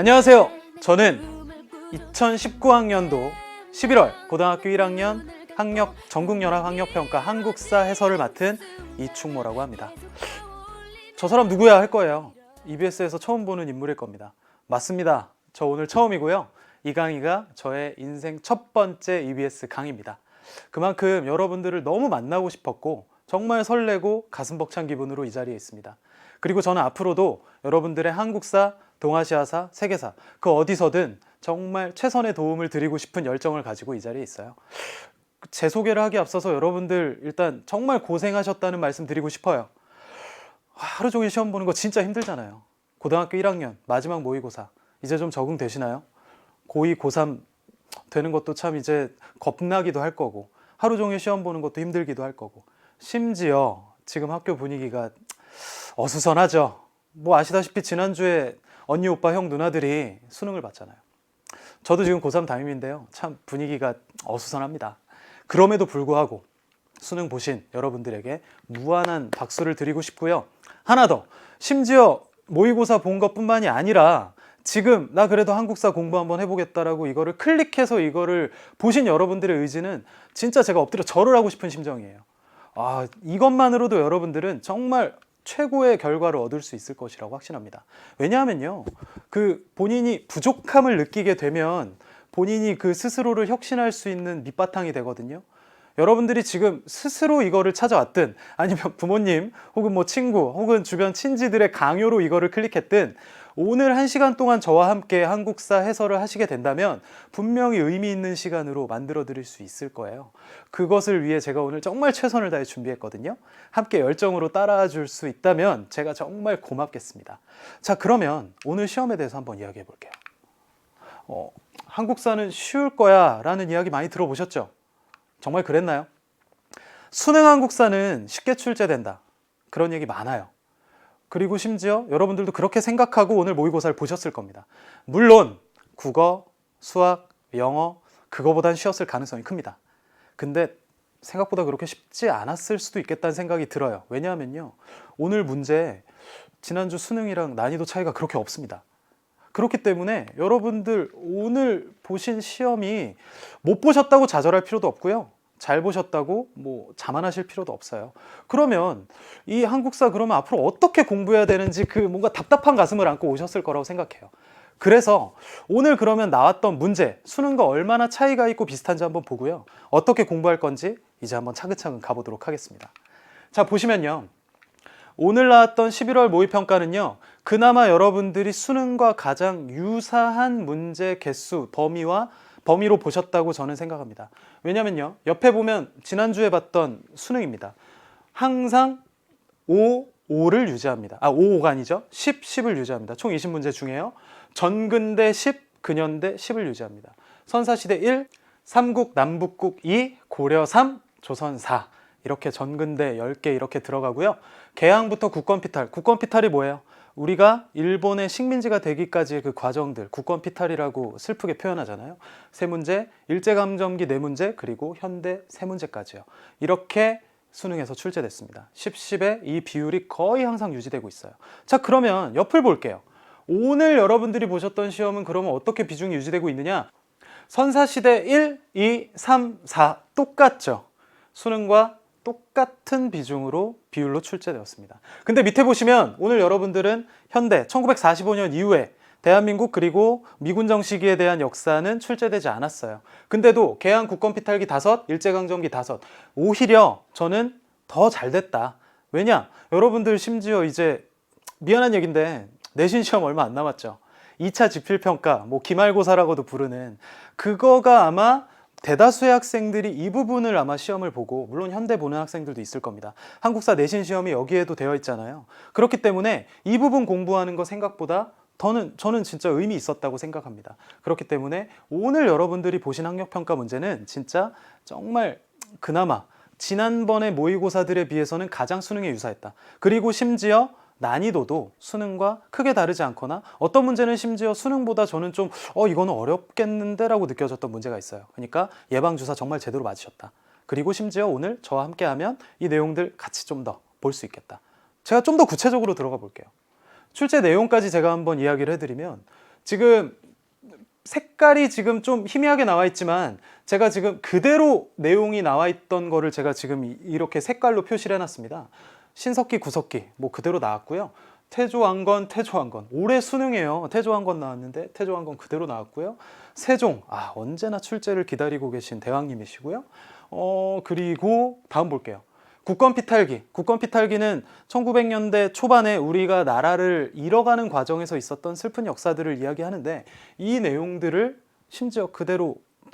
안녕하세요. 저는 2019학년도 11월 고등학교 1학년 학력 전국연합학력평가 한국사 해설을 맡은 이충모라고 합니다. 저 사람 누구야 할 거예요. EBS에서 처음 보는 인물일 겁니다. 맞습니다. 저 오늘 처음이고요. 이 강의가 저의 인생 첫 번째 EBS 강의입니다. 그만큼 여러분들을 너무 만나고 싶었고 정말 설레고 가슴 벅찬 기분으로 이 자리에 있습니다. 그리고 저는 앞으로도 여러분들의 한국사, 동아시아사, 세계사 그 어디서든 정말 최선의 도움을 드리고 싶은 열정을 가지고 이 자리에 있어요. 제 소개를 하기 앞서서 여러분들 일단 정말 고생하셨다는 말씀 드리고 싶어요. 하루 종일 시험 보는 거 진짜 힘들잖아요. 고등학교 1학년 마지막 모의고사 이제 좀 적응되시나요? 고2, 고3 되는 것도 참 이제 겁나기도 할 거고 하루 종일 시험 보는 것도 힘들기도 할 거고 심지어 지금 학교 분위기가 어수선하죠. 뭐 아시다시피 지난주에 언니, 오빠, 형, 누나들이 수능을 봤잖아요. 저도 지금 고3 담임인데요. 참 분위기가 어수선합니다. 그럼에도 불구하고 수능 보신 여러분들에게 무한한 박수를 드리고 싶고요. 하나 더, 심지어 모의고사 본 것뿐만이 아니라 지금 나 그래도 한국사 공부 한번 해보겠다라고 이거를 클릭해서 이거를 보신 여러분들의 의지는 진짜 제가 엎드려 절을 하고 싶은 심정이에요. 이것만으로도 여러분들은 정말 최고의 결과를 얻을 수 있을 것이라고 확신합니다. 왜냐하면요, 본인이 부족함을 느끼게 되면 본인이 그 스스로를 혁신할 수 있는 밑바탕이 되거든요. 여러분들이 지금 스스로 이거를 찾아왔든 아니면 부모님 혹은 뭐 친구 혹은 주변 친지들의 강요로 이거를 클릭했든 오늘 1시간 동안 저와 함께 한국사 해설을 하시게 된다면 분명히 의미 있는 시간으로 만들어 드릴 수 있을 거예요. 그것을 위해 제가 오늘 정말 최선을 다해 준비했거든요. 함께 열정으로 따라와 줄 수 있다면 제가 정말 고맙겠습니다. 자, 그러면 오늘 시험에 대해서 한번 이야기해 볼게요. 한국사는 쉬울 거야 라는 이야기 많이 들어보셨죠? 정말 그랬나요? 수능 한국사는 쉽게 출제된다, 그런 얘기 많아요. 그리고 심지어 여러분들도 그렇게 생각하고 오늘 모의고사를 보셨을 겁니다. 물론 국어, 수학, 영어 그거보단 쉬웠을 가능성이 큽니다. 근데 생각보다 그렇게 쉽지 않았을 수도 있겠다는 생각이 들어요. 왜냐하면요, 오늘 문제 지난주 수능이랑 난이도 차이가 그렇게 없습니다. 그렇기 때문에 여러분들 오늘 보신 시험이 못 보셨다고 좌절할 필요도 없고요, 잘 보셨다고 뭐 자만하실 필요도 없어요. 그러면 이 한국사 그러면 앞으로 어떻게 공부해야 되는지 뭔가 답답한 가슴을 안고 오셨을 거라고 생각해요. 그래서 오늘 그러면 나왔던 문제 수능과 얼마나 차이가 있고 비슷한지 한번 보고요, 어떻게 공부할 건지 이제 한번 차근차근 가보도록 하겠습니다. 자, 보시면요, 오늘 나왔던 11월 모의평가는요, 그나마 여러분들이 수능과 가장 유사한 문제 개수 범위로 보셨다고 저는 생각합니다. 왜냐면요, 옆에 보면 지난주에 봤던 수능입니다. 항상 5, 5를 유지합니다. 5, 5가 아니죠. 10, 10을 유지합니다. 총 20문제 중에요, 전근대 10, 근현대 10을 유지합니다. 선사시대 1, 삼국, 남북국 2, 고려 3, 조선 4 이렇게 전근대 10개 이렇게 들어가고요. 개항부터 국권피탈, 국권피탈이 뭐예요? 우리가 일본의 식민지가 되기까지의 그 과정들, 국권피탈이라고 슬프게 표현하잖아요. 3문제, 일제감점기 4문제, 그리고 현대 3문제까지요. 이렇게 수능에서 출제됐습니다. 10, 10의 이 비율이 거의 항상 유지되고 있어요. 자, 그러면 옆을 볼게요. 오늘 여러분들이 보셨던 시험은 그러면 어떻게 비중이 유지되고 있느냐? 선사시대 1, 2, 3, 4 똑같죠? 수능과 똑같은 비율로 출제되었습니다. 근데 밑에 보시면 오늘 여러분들은 현대 1945년 이후에 대한민국 그리고 미군정 시기에 대한 역사는 출제되지 않았어요. 근데도 개항 국권피탈기 5, 일제강점기 5 오히려 저는 더 잘됐다. 왜냐? 여러분들 심지어 이제 미안한 얘기인데 내신 시험 얼마 안 남았죠. 2차 지필평가, 기말고사라고도 부르는 그거가 아마 대다수의 학생들이 이 부분을 아마 시험을 보고, 물론 현대 보는 학생들도 있을 겁니다. 한국사 내신 시험이 여기에도 되어 있잖아요. 그렇기 때문에 이 부분 공부하는 거 생각보다 저는 진짜 의미 있었다고 생각합니다. 그렇기 때문에 오늘 여러분들이 보신 학력평가 문제는 진짜 정말 그나마 지난번의 모의고사들에 비해서는 가장 수능에 유사했다. 그리고 심지어 난이도도 수능과 크게 다르지 않거나 어떤 문제는 심지어 수능보다 저는 좀 이거는 어렵겠는데 라고 느껴졌던 문제가 있어요. 그러니까 예방주사 정말 제대로 맞으셨다. 그리고 심지어 오늘 저와 함께 하면 이 내용들 같이 좀 더 볼 수 있겠다. 제가 좀 더 구체적으로 들어가 볼게요. 출제 내용까지 제가 한번 이야기를 해드리면, 지금 색깔이 지금 좀 희미하게 나와 있지만 제가 지금 그대로 내용이 나와 있던 거를 제가 지금 이렇게 색깔로 표시를 해놨습니다. 신석기, 구석기 뭐 그대로 나왔고요. 태조왕건, 태조왕건 올해 수능이에요. 태조왕건 나왔는데 태조왕건 그대로 나왔고요. 세종, 언제나 출제를 기다리고 계신 대왕님이시고요. 그리고 다음 볼게요. 국권 피탈기. 국권 피탈기는 1900년대 초반에 우리가 나라를 잃어가는 과정에서 있었던 슬픈 역사들을 이야기하는데 이 내용들을 심지어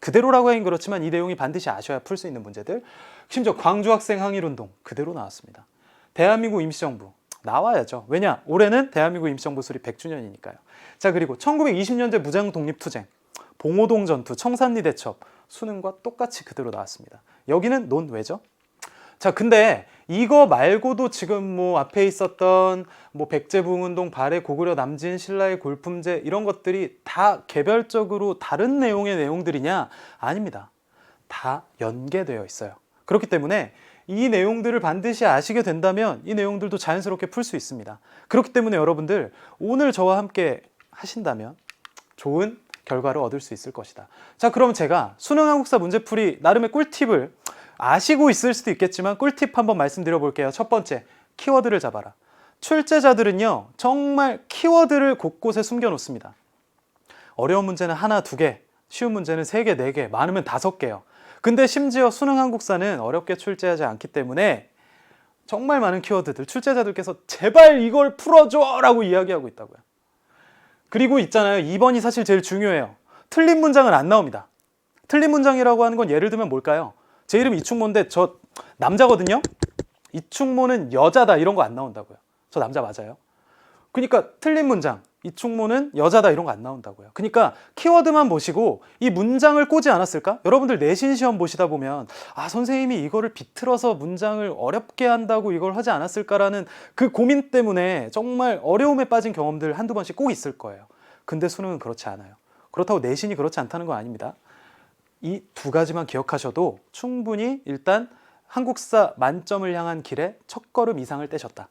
그대로라고 하긴 그렇지만 이 내용이 반드시 아셔야 풀 수 있는 문제들. 심지어 광주 학생 항일운동 그대로 나왔습니다. 대한민국 임시정부 나와야죠. 왜냐? 올해는 대한민국 임시정부 수립 100주년이니까요. 자, 그리고 1920년대 무장 독립투쟁, 봉오동 전투, 청산리 대첩 수능과 똑같이 그대로 나왔습니다. 여기는 논외죠. 자, 근데 이거 말고도 지금 뭐 앞에 있었던 뭐 백제부흥운동, 발해 고구려 남진, 신라의 골품제 이런 것들이 다 개별적으로 다른 내용의 내용들이냐? 아닙니다. 다 연계되어 있어요. 그렇기 때문에 이 내용들을 반드시 아시게 된다면 이 내용들도 자연스럽게 풀 수 있습니다. 그렇기 때문에 여러분들 오늘 저와 함께 하신다면 좋은 결과를 얻을 수 있을 것이다. 자, 그럼 제가 수능 한국사 문제풀이 나름의 꿀팁을 아시고 있을 수도 있겠지만 꿀팁 한번 말씀드려 볼게요. 첫 번째, 키워드를 잡아라. 출제자들은요, 정말 키워드를 곳곳에 숨겨 놓습니다. 어려운 문제는 하나, 두 개, 쉬운 문제는 세 개, 네 개, 많으면 5개요. 근데 심지어 수능 한국사는 어렵게 출제하지 않기 때문에 정말 많은 키워드들, 출제자들께서 제발 이걸 풀어줘! 라고 이야기하고 있다고요. 그리고 있잖아요. 2번이 사실 제일 중요해요. 틀린 문장은 안 나옵니다. 틀린 문장이라고 하는 건 예를 들면 뭘까요? 제 이름 이충모인데 저 남자거든요? 이충모는 여자다 이런 거 안 나온다고요. 저 남자 맞아요. 그러니까 틀린 문장, 이충모는 여자다 이런 거 안 나온다고요. 그러니까 키워드만 보시고 이 문장을 꼬지 않았을까? 여러분들 내신 시험 보시다 보면 선생님이 이거를 비틀어서 문장을 어렵게 한다고 이걸 하지 않았을까라는 그 고민 때문에 정말 어려움에 빠진 경험들 한두 번씩 꼭 있을 거예요. 근데 수능은 그렇지 않아요. 그렇다고 내신이 그렇지 않다는 건 아닙니다. 이 두 가지만 기억하셔도 충분히 일단 한국사 만점을 향한 길에 첫걸음 이상을 떼셨다.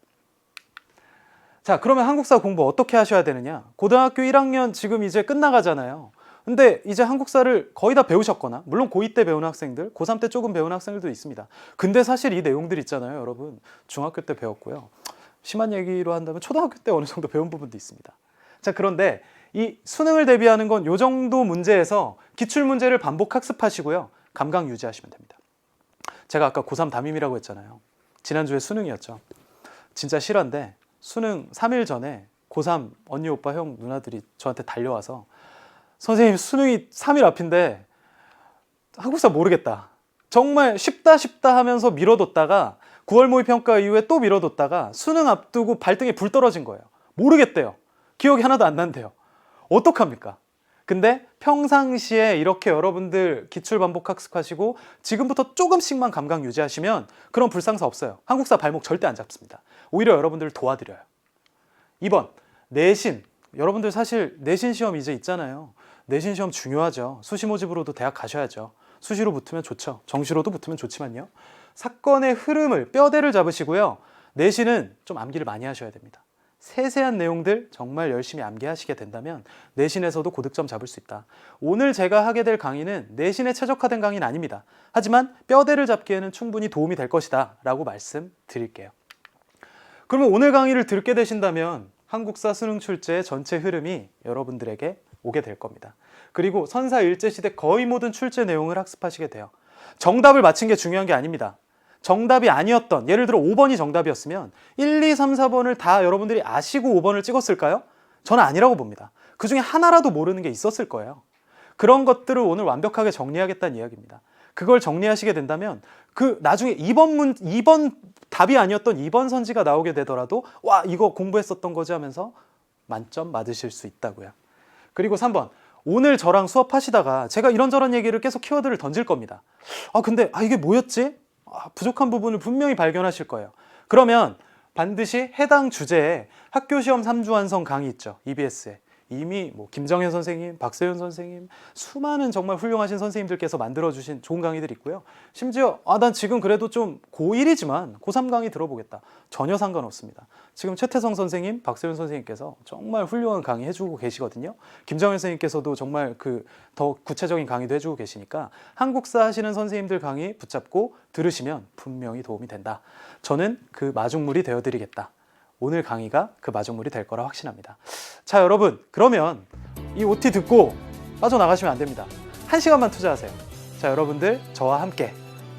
자, 그러면 한국사 공부 어떻게 하셔야 되느냐? 고등학교 1학년 지금 이제 끝나가잖아요. 근데 이제 한국사를 거의 다 배우셨거나, 물론 고2 때 배우는 학생들, 고3 때 조금 배우는 학생들도 있습니다. 근데 사실 이 내용들 있잖아요, 여러분. 중학교 때 배웠고요. 심한 얘기로 한다면 초등학교 때 어느 정도 배운 부분도 있습니다. 자, 그런데 이 수능을 대비하는 건 이 정도 문제에서 기출문제를 반복 학습하시고요. 감각 유지하시면 됩니다. 제가 아까 고3 담임이라고 했잖아요. 지난주에 수능이었죠. 진짜 실화인데 수능 3일 전에 고3 언니, 오빠, 형, 누나들이 저한테 달려와서 선생님 수능이 3일 앞인데 한국사 모르겠다. 정말 쉽다 하면서 미뤄뒀다가 9월 모의평가 이후에 또 미뤄뒀다가 수능 앞두고 발등에 불 떨어진 거예요. 모르겠대요. 기억이 하나도 안 난대요. 어떡합니까? 근데 평상시에 이렇게 여러분들 기출 반복 학습하시고 지금부터 조금씩만 감각 유지하시면 그런 불상사 없어요. 한국사 발목 절대 안 잡습니다. 오히려 여러분들을 도와드려요. 2번, 내신. 여러분들 사실 내신 시험 이제 있잖아요. 내신 시험 중요하죠. 수시 모집으로도 대학 가셔야죠. 수시로 붙으면 좋죠. 정시로도 붙으면 좋지만요. 사건의 흐름을, 뼈대를 잡으시고요. 내신은 좀 암기를 많이 하셔야 됩니다. 세세한 내용들 정말 열심히 암기하시게 된다면 내신에서도 고득점 잡을 수 있다. 오늘 제가 하게 될 강의는 내신에 최적화된 강의는 아닙니다. 하지만 뼈대를 잡기에는 충분히 도움이 될 것이다 라고 말씀드릴게요. 그러면 오늘 강의를 듣게 되신다면 한국사 수능 출제의 전체 흐름이 여러분들에게 오게 될 겁니다. 그리고 선사 일제시대 거의 모든 출제 내용을 학습하시게 돼요. 정답을 맞힌 게 중요한 게 아닙니다. 정답이 아니었던, 예를 들어 5번이 정답이었으면 1, 2, 3, 4번을 다 여러분들이 아시고 5번을 찍었을까요? 저는 아니라고 봅니다. 그 중에 하나라도 모르는 게 있었을 거예요. 그런 것들을 오늘 완벽하게 정리하겠다는 이야기입니다. 그걸 정리하시게 된다면 그 나중에 2번 답이 아니었던 2번 선지가 나오게 되더라도 와, 이거 공부했었던 거지 하면서 만점 맞으실 수 있다고요. 그리고 3번, 오늘 저랑 수업하시다가 제가 이런저런 얘기를 계속 키워드를 던질 겁니다. 근데 이게 뭐였지? 부족한 부분을 분명히 발견하실 거예요. 그러면 반드시 해당 주제에 학교시험 3주 완성 강의 있죠. EBS에. 이미 뭐 김정현 선생님, 박세윤 선생님, 수많은 정말 훌륭하신 선생님들께서 만들어주신 좋은 강의들이 있고요. 심지어 난 지금 그래도 좀 고1이지만 고3 강의 들어보겠다. 전혀 상관없습니다. 지금 최태성 선생님, 박세윤 선생님께서 정말 훌륭한 강의 해주고 계시거든요. 김정현 선생님께서도 정말 더 구체적인 강의도 해주고 계시니까 한국사 하시는 선생님들 강의 붙잡고 들으시면 분명히 도움이 된다. 저는 그 마중물이 되어드리겠다. 오늘 강의가 그 마중물이 될 거라 확신합니다. 자, 여러분, 그러면 이 OT 듣고 빠져나가시면 안 됩니다. 1시간만 투자하세요. 자, 여러분들 저와 함께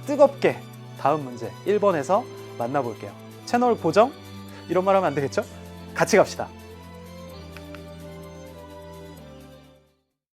뜨겁게 다음 문제 1번에서 만나볼게요. 채널 고정? 이런 말 하면 안 되겠죠? 같이 갑시다.